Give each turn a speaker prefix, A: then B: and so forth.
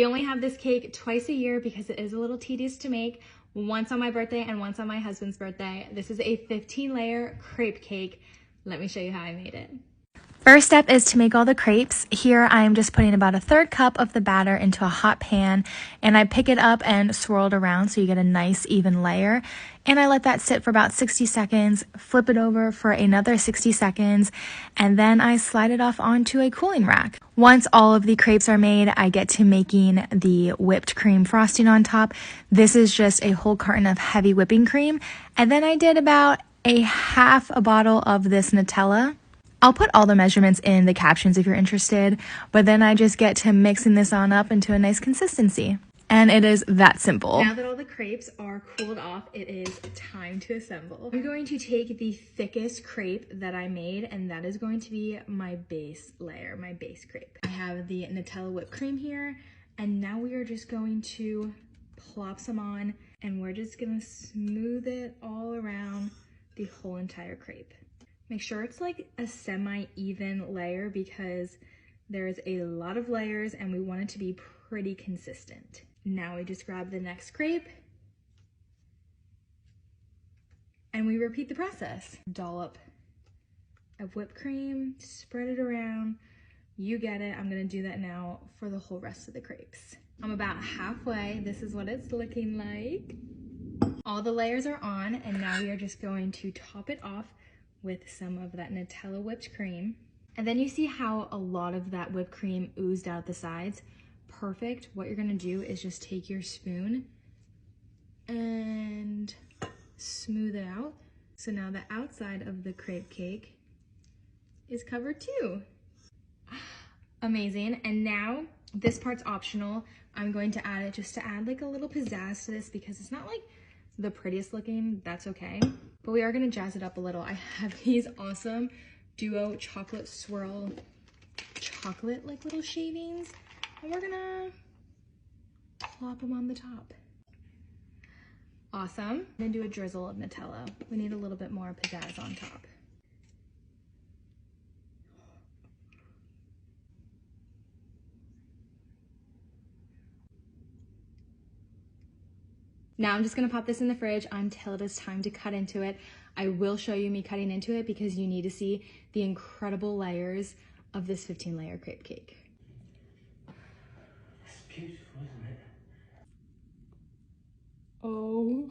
A: We only have this cake twice a year because it is a little tedious to make. Once on my birthday and once on my husband's birthday. This is a 15-layer crepe cake. Let me show you how I made it. First step is to make all the crepes. Here I am just putting about a third cup of the batter into a hot pan, and I pick it up and swirl it around so you get a nice even layer. And I let that sit for about 60 seconds, flip it over for another 60 seconds, and then I slide it off onto a cooling rack. Once all of the crepes are made, I get to making the whipped cream frosting on top. This is just a whole carton of heavy whipping cream, and then I did about a half a bottle of this Nutella. I'll put all the measurements in the captions if you're interested, but then I just get to mixing this on up into a nice consistency. And it is that simple. Now that all the crepes are cooled off, it is time to assemble. I'm going to take the thickest crepe that I made, and that is going to be my base layer, my base crepe. I have the Nutella whipped cream here, and now we are just going to plop some on, and we're just gonna smooth it all around the whole entire crepe. Make sure it's like a semi-even layer because there's a lot of layers and we want it to be pretty consistent. Now we just grab the next crepe and we repeat the process. Dollop of whipped cream, spread it around. You get it. I'm gonna do that now for the whole rest of the crepes. I'm about halfway. This is what it's looking like. All the layers are on, and now we are just going to top it off with some of that Nutella whipped cream. And then you see how a lot of that whipped cream oozed out the sides. Perfect. What you're gonna do is just take your spoon and smooth it out. So now the outside of the crepe cake is covered too. Amazing. And now this part's optional. I'm going to add it just to add like a little pizzazz to this because it's not like the prettiest looking. That's okay. But we are gonna jazz it up a little. I have these awesome Duo chocolate swirl chocolate like little shavings, and we're gonna plop them on the top. Awesome. I'm gonna do a drizzle of Nutella. We need a little bit more pizzazz on top. Now I'm just gonna pop this in the fridge until it is time to cut into it. I will show you me cutting into it because you need to see the incredible layers of this 15-layer crepe cake.
B: It's beautiful, isn't it?
A: Oh.